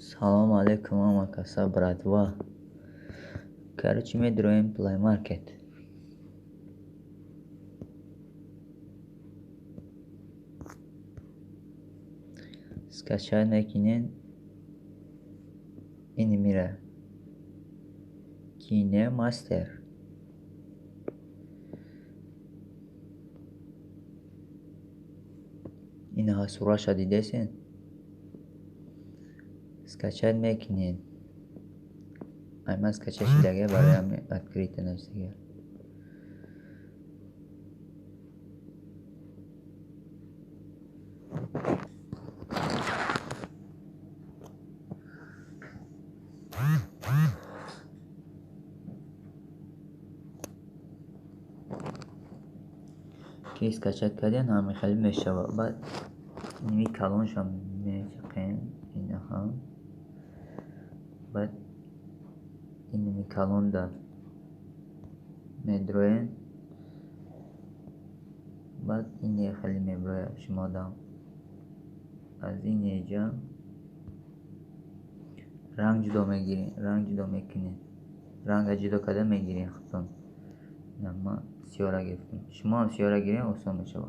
Салом алейкум амакаса братва. Короче, мы строим Play Market. Скачать накинен ini mira. Kine Master. اینها سوراش دیدهسین. скачать میکنین. اما скачать دیگه برای هم открыть نشده. که скачать کردین همه خیلی میشود. بعد نیمی کلونش هم میچقین اینها. بعد این نیمی کلون دا میدروین. بعد این خیلی میبره شما دام. از این اینجا رنگ جدا میگیرین، رنگ جدا میکنین، رنگ جدا کرده میگیرین خودتون. ما سیاه گرفتیم، شما هم سیاه گیرین آسان میشه.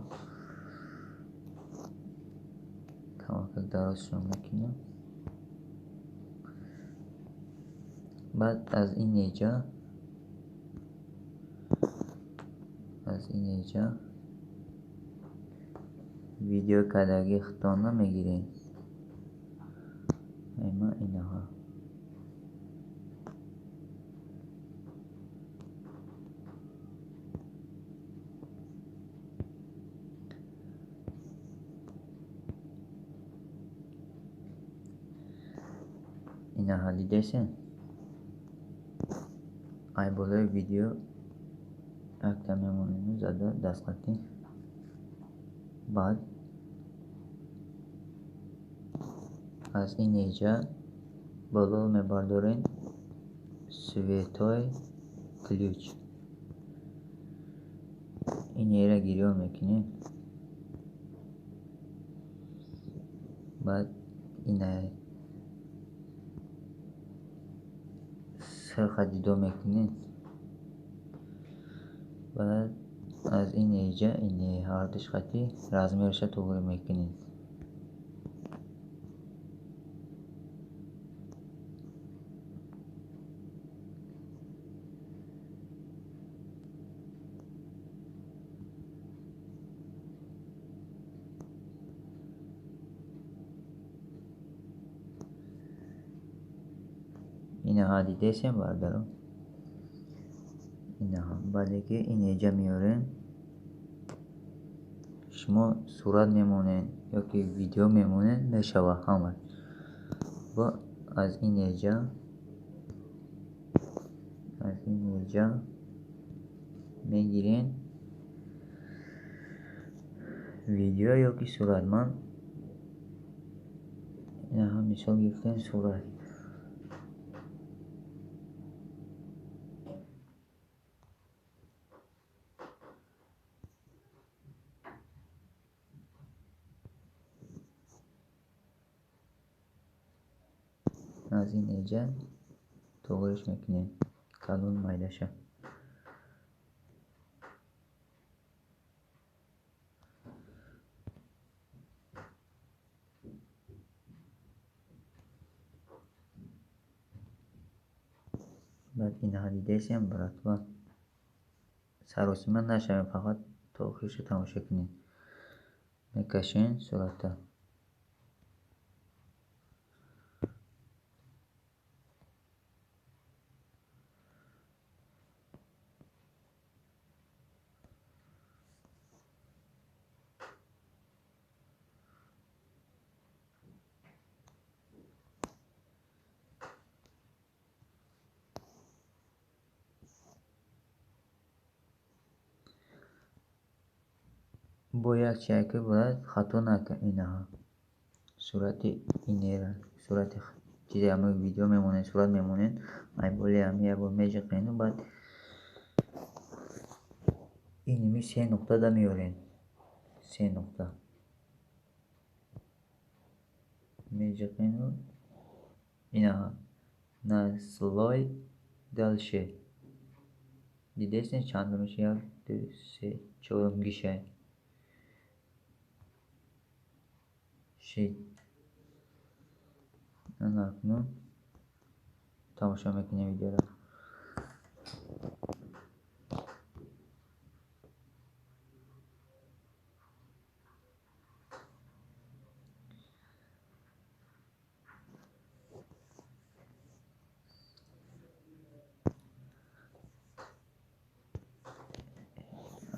تمام درست شما میکنیم. بعد از این اینجا ویدیو کدگی خودتون میگیرین. ایما اینها دیدهسین. ای بالای ویدیو اکتا میمونین زده دست قطعی. بعد از این اینجا بالا میبردارین سویتای کلیوچ. این ایره گیریو میکنین. بعد اینه سرخ دیدو میکنین. بعد از این اینجا این هاردش خطی رازمیرش توگوری میکنین. اینها دیدهسین بردارم. اینها بعد که این اینجا میارین شما صورت میمونین یا که ویدیو میمونین میشوه همه. و از این اینجا میگیرین ویدیو یا که صورت. من اینها مثال گرفتن صورت. از این اینجا توگرش میکنین کلون مایدشه. بعد اینها دیدهسین براتون سروسی من نشویم، فقط توخیش تماشا کنین. میکشین صورت. با یک چکه باید خطا نکن. اینها صورت اینه صورت چیزی همه ویدیو میمونه صورت میمونین. ای بولی هم یه بار میجقین و بعد اینمی 3 نقطه دا میارین. 3 نقطه میجقین و اینها نسلای دلشه. دیدین چندمش؟ 1 2 3 4 گیشه شید. من اکنون تماشا میکنیم ویدیو را.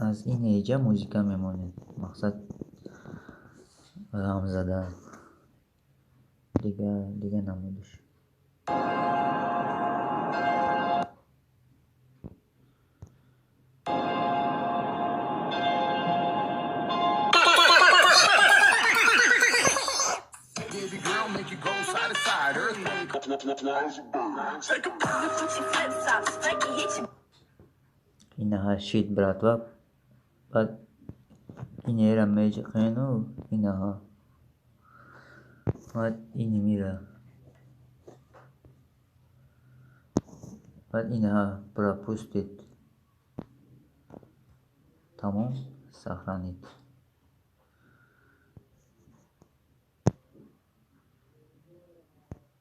از این ایجا موزیکا میمونه، مقصد رام زدن دیگه نمودش. اینها شید براتوا بعد این ایرا میج خینو اینها بعد اینی میره بعد اینها برا پوستید. تمام سخرانید.